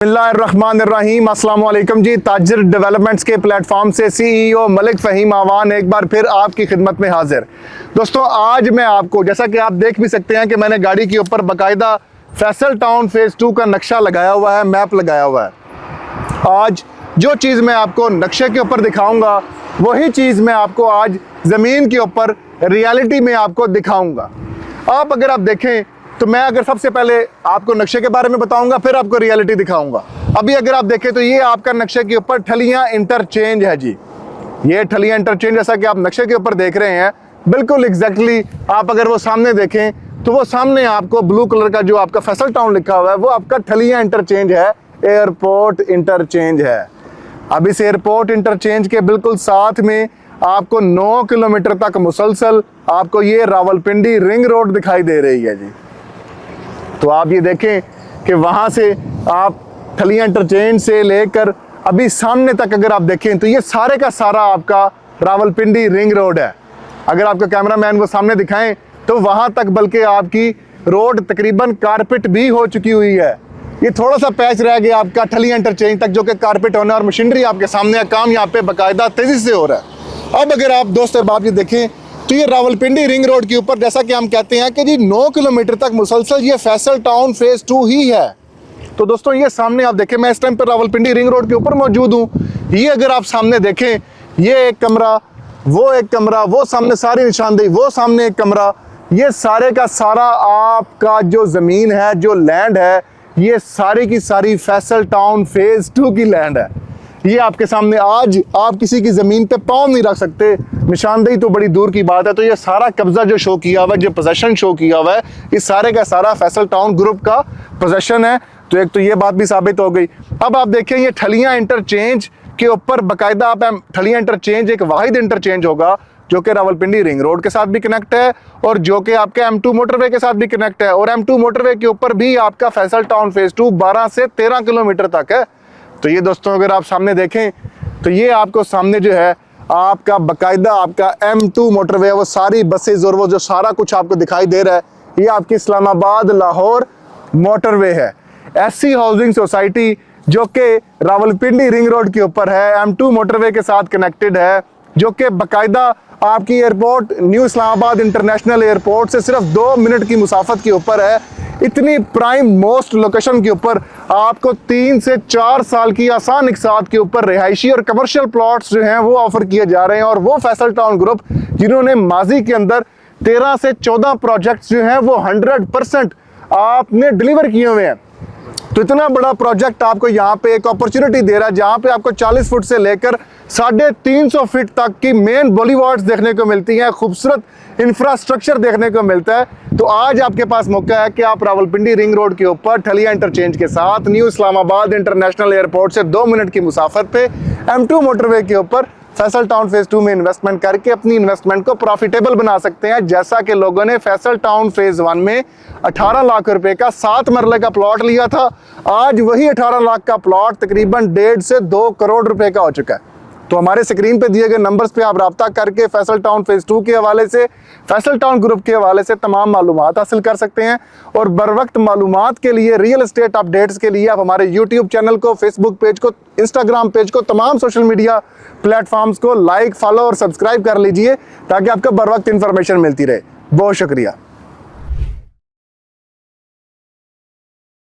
बिस्मिल्लाहिर्रहमानिर्रहीम, अस्सलाम वालेकुम जी। ताजिर डेवलपमेंट्स के प्लेटफॉर्म से सीईओ मलिक फ़हीम आवान एक बार फिर आपकी खिदमत में हाजिर। दोस्तों, आज मैं आपको, जैसा कि आप देख भी सकते हैं कि मैंने गाड़ी के ऊपर बाकायदा फैसल टाउन फेज़ 2 का नक्शा लगाया हुआ है, मैप लगाया हुआ है। आज जो चीज़ मैं आपको नक्शे के ऊपर दिखाऊंगा वही चीज़ मैं आपको आज ज़मीन के ऊपर रियलिटी में आपको दिखाऊंगा। आप अगर आप देखें तो मैं अगर सबसे पहले आपको नक्शे के बारे में बताऊंगा, फिर आपको रियलिटी दिखाऊंगा। अभी अगर आप देखें तो ये आपका नक्शे के ऊपर ठलियां इंटरचेंज है जी। ये ठलियां इंटरचेंज जैसा कि आप नक्शे के ऊपर देख रहे हैं, बिल्कुल एग्जैक्टली आप अगर वो सामने देखें तो वो सामने आपको ब्लू कलर का जो आपका फैसल टाउन लिखा हुआ है वो आपका ठलियां इंटरचेंज है, एयरपोर्ट इंटरचेंज है। अब इस एयरपोर्ट इंटरचेंज के बिल्कुल साथ में आपको 9 किलोमीटर तक मुसलसल आपको ये रावलपिंडी रिंग रोड दिखाई दे रही है जी। तो आप ये देखें कि वहाँ से आप ठलियां इंटरचेंज से लेकर अभी सामने तक अगर आप देखें तो ये सारे का सारा आपका रावलपिंडी रिंग रोड है। अगर आपका कैमरामैन वो सामने दिखाएं तो वहाँ तक बल्कि आपकी रोड तकरीबन कारपेट भी हो चुकी हुई है। ये थोड़ा सा पैच रह गया आपका ठलियां इंटरचेंज तक, जो कि कारपेट होना और मशीनरी आपके सामने काम यहाँ पे बाकायदा तेज़ी से हो रहा है। अब अगर आप दोस्तों आप ये देखें तो ये रावलपिंडी रिंग रोड के ऊपर, जैसा कि हम कहते हैं कि जी 9 किलोमीटर तक मुसलसल ये फैसल टाउन फेज़ 2 ही है। तो दोस्तों ये सामने आप देखें, मैं इस टाइम पर रावलपिंडी रिंग रोड के ऊपर मौजूद हूँ। ये अगर आप सामने देखें, ये एक कमरा, वो एक कमरा, वो सामने सारी निशानदेही, वो सामने एक कमरा, ये सारे का सारा आपका जो ज़मीन है, जो लैंड है, ये सारी की सारी फैसल टाउन फेज़ 2 की लैंड है। ये आपके सामने आज आप किसी की ज़मीन पे पाँव नहीं रख सकते, निशानदेही तो बड़ी दूर की बात है। तो ये सारा कब्जा जो शो किया हुआ है, जो पोजेशन शो किया हुआ है, ये सारे का सारा फैसल टाउन ग्रुप का पोजेशन है। तो एक तो ये बात भी साबित हो गई। अब आप देखें ये ठलियां इंटरचेंज के ऊपर बाकायदा आप ठलियां इंटरचेंज एक वाहिद इंटरचेंज होगा जो कि रावलपिंडी रिंग रोड के साथ भी कनेक्ट है और जो कि आपके M2 मोटरवे के साथ भी कनेक्ट है। और M2 मोटरवे के ऊपर भी आपका फैसल टाउन फेज़ 2 12 से 13 किलोमीटर तक है। तो ये दोस्तों अगर आप सामने देखें तो ये आपको सामने जो है आपका बाकायदा आपका M2 मोटरवे है, वो सारी बसेज और वो जो सारा कुछ आपको दिखाई दे रहा है, ये आपकी इस्लामाबाद लाहौर मोटरवे है। ऐसी हाउसिंग सोसाइटी जो कि रावलपिंडी रिंग रोड के ऊपर है, M2 मोटरवे के साथ कनेक्टेड है, जो कि बाकायदा आपकी airport new Islamabad international airport से सिर्फ 2 मिनट की मुसाफत के ऊपर है। इतनी प्राइम मोस्ट लोकेशन के ऊपर आपको 3 से 4 साल की आसान इकसात के ऊपर रिहायशी और कमर्शियल प्लॉट्स जो हैं वो ऑफर किए जा रहे हैं। और वो फैसल टाउन ग्रुप जिन्होंने माजी के अंदर 13 से 14 प्रोजेक्ट्स जो हैं वो 100% आपने डिलीवर किए हुए हैं। तो इतना बड़ा प्रोजेक्ट आपको यहाँ पे एक अपॉर्चुनिटी दे रहा है जहाँ पे आपको 40 फुट से लेकर 350 फीट तक की मेन बॉलीवुड्स देखने को मिलती हैं, खूबसूरत इंफ्रास्ट्रक्चर देखने को मिलता है। तो आज आपके पास मौका है कि आप रावलपिंडी रिंग रोड के ऊपर ठलियां इंटरचेंज के साथ न्यू इस्लामाबाद इंटरनेशनल एयरपोर्ट से 2 मिनट की मुसाफत पे M2 मोटरवे के ऊपर फैसल टाउन फेज़ 2 में इन्वेस्टमेंट करके अपनी इन्वेस्टमेंट को प्रॉफिटेबल बना सकते हैं। जैसा कि लोगों ने फैसल टाउन फेज़ 1 में 18 लाख रुपए का 7 मरले का प्लॉट लिया था, आज वही 18 लाख का प्लॉट तकरीबन 1.5 से 2 करोड़ रुपए का हो चुका है। तो हमारे स्क्रीन पे दिए गए नंबर्स पे आप रब्ता करके फैसल टाउन फेज़ 2 के हवाले से, फैसल टाउन ग्रुप के हवाले से तमाम मालूमात हासिल कर सकते हैं। और बर वक्त मालूमात के लिए, रियल एस्टेट अपडेट्स के लिए आप हमारे यूट्यूब चैनल को, फेसबुक पेज को, इंस्टाग्राम पेज को, तमाम सोशल मीडिया प्लेटफॉर्म्स को लाइक, फॉलो और सब्सक्राइब कर लीजिए ताकि आपको बर वक्त इंफॉर्मेशन मिलती रहे। बहुत शुक्रिया।